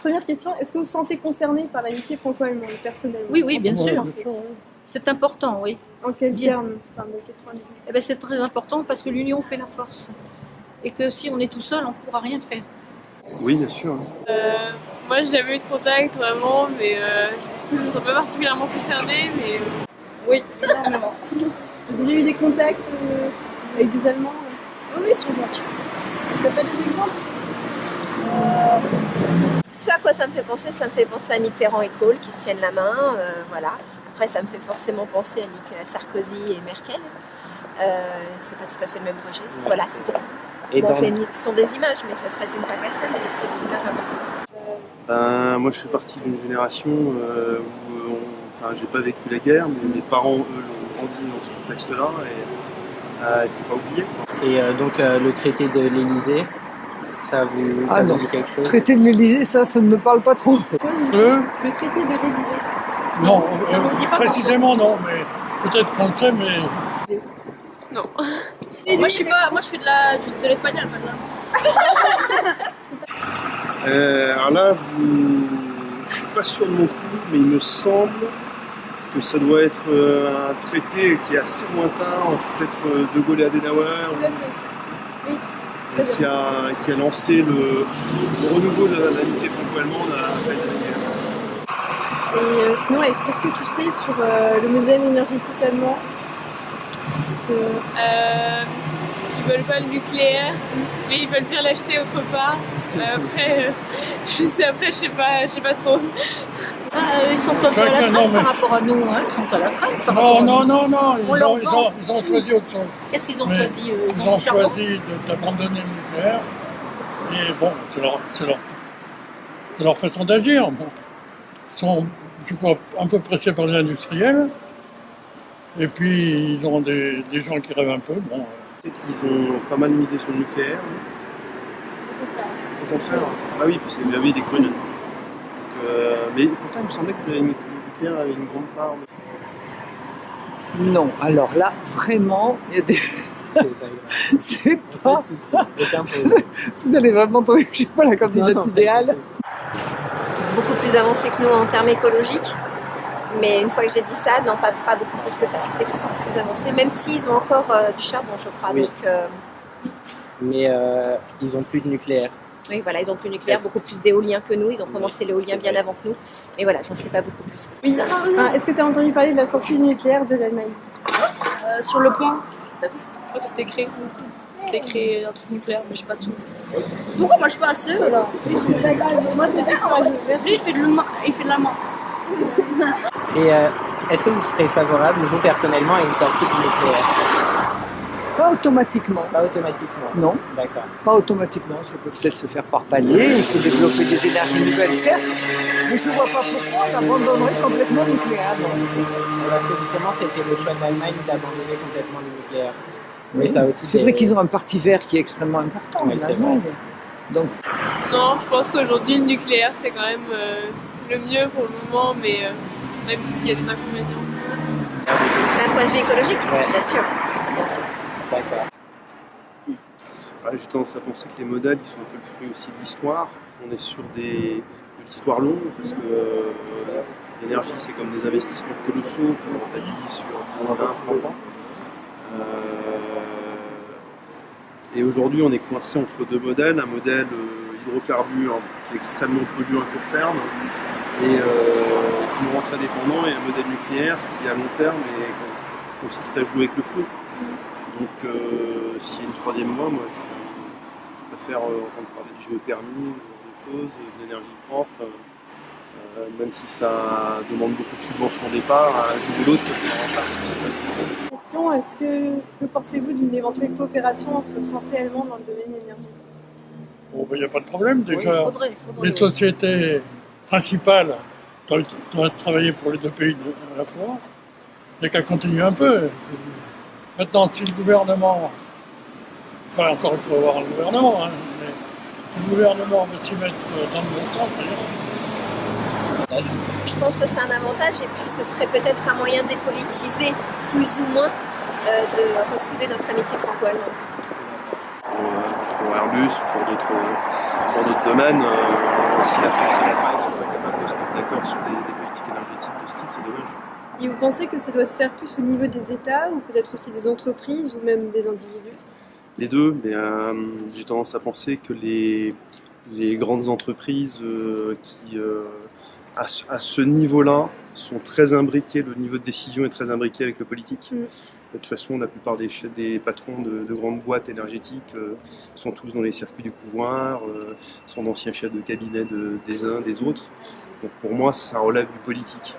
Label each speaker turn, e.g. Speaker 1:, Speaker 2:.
Speaker 1: Première question, est-ce que vous vous sentez concerné par l'amitié franco-allemande, personnellement?
Speaker 2: Oui, bien sûr.
Speaker 1: C'est-
Speaker 2: C'est important, oui.
Speaker 1: En quel
Speaker 2: Bien.
Speaker 1: terme, enfin, de quel point de vue?
Speaker 2: Eh ben, c'est très important parce que l'union fait la force. Et que si on est tout seul, on ne pourra rien faire.
Speaker 3: Oui, bien sûr.
Speaker 4: Moi, j'ai jamais eu de contact vraiment, mais du coup, je me sens pas particulièrement concernée, mais oui, énormément.
Speaker 1: Vous avez déjà eu des contacts avec des Allemands?
Speaker 4: Oui, ils sont gentils.
Speaker 1: Vous n'avez pas des exemples?
Speaker 5: Ce à quoi ça me fait penser à Mitterrand et Kohl qui se tiennent la main, voilà. Après, ça me fait forcément penser à Sarkozy et Merkel. C'est pas tout à fait le même registre. Voilà, c'est tout. Bon, ce sont des images, mais ça se résume pas qu'à ça, mais c'est des images importantes.
Speaker 3: Moi, je fais partie d'une génération où j'ai pas vécu la guerre, mais mes parents, eux, l'ont grandi dans ce contexte-là, et il faut pas oublier.
Speaker 6: Et donc le traité de l'Élysée, ça vous dit quelque chose?
Speaker 7: Le traité de l'Élysée, ça ne me parle pas trop.
Speaker 1: Le traité de l'Élysée.
Speaker 8: Non,
Speaker 2: Ça vous dit pas
Speaker 8: précisément non, mais peut-être français, mais...
Speaker 4: Non. Moi, je fais de l'espagnol, pas de l'allemand.
Speaker 3: Alors là, je suis pas sûr de mon coup, mais il me semble que ça doit être un traité qui est assez lointain entre peut-être De Gaulle et Adenauer,
Speaker 1: Tout à fait. Oui.
Speaker 3: qui a lancé le renouveau de l'amitié franco-allemande après la guerre.
Speaker 1: Et sinon, qu'est-ce que tu sais sur le modèle énergétique allemand?
Speaker 4: Ils veulent pas le nucléaire, mais ils veulent bien l'acheter autre part. Après, je sais pas trop.
Speaker 2: Ils sont un peu à la traîne par rapport à nous. Hein. Ils sont à la traîne par rapport à nous.
Speaker 8: Non,
Speaker 2: On leur vend.
Speaker 8: ils ont choisi autre chose.
Speaker 2: Qu'est-ce qu'ils ont
Speaker 8: Mais
Speaker 2: choisi
Speaker 8: Ils ont choisi d'abandonner le nucléaire. Et bon, c'est leur façon d'agir. Bon. Ils sont, je crois, un peu pressés par les industriels. Et puis, ils ont des gens qui rêvent un peu. Bon,
Speaker 3: Peut-être qu'ils ont pas mal misé sur le nucléaire. Au contraire. Ah oui, parce qu'il y avait des Grünen. Mais pourtant, il me semblait que le nucléaire avait une grande part de...
Speaker 7: Non, alors là, vraiment, il y a des... C'est pas... Vous allez vraiment trouver, je sais pas, la candidate idéale.
Speaker 5: Beaucoup plus avancés que nous en termes écologiques. Mais une fois que j'ai dit ça, non, pas beaucoup plus que ça. Je sais qu'ils sont plus avancés, même s'ils ont encore du charbon, je crois.
Speaker 6: Oui.
Speaker 5: Donc,
Speaker 6: Mais ils ont plus de nucléaire.
Speaker 5: oui, voilà, ils ont plus de nucléaire, beaucoup plus d'éolien que nous. Ils ont commencé l'éolien bien avant que nous. Mais voilà, j'en sais pas beaucoup plus que ça.
Speaker 1: Oui. Est-ce que tu as entendu parler de la sortie nucléaire de l'Allemagne?
Speaker 4: Sur le point, je crois que c'était créé. C'était créé un truc nucléaire, mais je sais pas tout. Pourquoi moi je suis pas assez là? Lui, il fait de la main.
Speaker 6: Et est-ce que vous serez favorable, vous personnellement, à une sortie du nucléaire?
Speaker 7: Pas automatiquement.
Speaker 6: Pas automatiquement?
Speaker 7: Non,
Speaker 6: D'accord.
Speaker 7: pas automatiquement. Ça peut peut-être se faire par palier. Il faut développer des énergies nouvelles, certes. Mais je ne vois pas pourquoi on abandonnerait complètement le nucléaire.
Speaker 6: Parce que justement, c'était le choix de l'Allemagne d'abandonner complètement le nucléaire. Mais ça aussi,
Speaker 7: c'est vrai qu'ils ont un parti vert qui est extrêmement important en Allemagne. Donc...
Speaker 4: Non, je pense qu'aujourd'hui, le nucléaire, c'est quand même le mieux pour le moment, mais même s'il y a des inconvénients.
Speaker 5: D'un point de vue écologique,
Speaker 6: Ouais.
Speaker 5: Bien sûr. Bien sûr.
Speaker 6: D'accord.
Speaker 3: Ouais, j'ai tendance à penser que les modèles ils sont un peu le fruit aussi de l'histoire. On est sur de l'histoire longue, parce que l'énergie, c'est comme des investissements colossaux qu'on rentabilise sur 10, 20, 30 ans. Et aujourd'hui, on est coincé entre deux modèles. Un modèle hydrocarbure qui est extrêmement polluant à court terme et qui nous rend très dépendants, et un modèle nucléaire qui, à long terme, consiste à jouer avec le feu. Donc, s'il y a une troisième voie, moi, je préfère entendre parler de géothermie, de choses, d'énergie propre, même si ça demande beaucoup de subventions au départ. À l'un ou l'autre, ça c'est rentable.
Speaker 1: Question, que pensez-vous d'une éventuelle coopération entre Français et Allemands dans le domaine énergétique?
Speaker 8: Bon, il n'y a pas de problème. Déjà,
Speaker 2: Il faudrait.
Speaker 8: les sociétés principales doivent travailler pour les deux pays à la fois. Il n'y a qu'à continuer un peu. Maintenant, si le gouvernement... Enfin, encore, il faut avoir un gouvernement, hein, mais si le gouvernement veut s'y mettre dans le bon sens, ça ira.
Speaker 5: Je pense que c'est un avantage, et puis ce serait peut-être un moyen dépolitisé, plus ou moins, de ressouder notre amitié franco-allemande.
Speaker 3: Pour Airbus ou pour d'autres domaines, si la France et l'Allemagne ne sont pas capables de se mettre d'accord sur des politiques énergétiques de ce type, c'est dommage.
Speaker 1: Et vous pensez que ça doit se faire plus au niveau des États ou peut-être aussi des entreprises ou même des individus?
Speaker 3: Les deux, mais j'ai tendance à penser que les grandes entreprises à ce niveau-là sont très imbriquées, le niveau de décision est très imbriqué avec le politique. De toute façon, la plupart des patrons de grandes boîtes énergétiques sont tous dans les circuits du pouvoir, sont d'anciens chefs de cabinet des uns, des autres. Donc pour moi, ça relève du politique.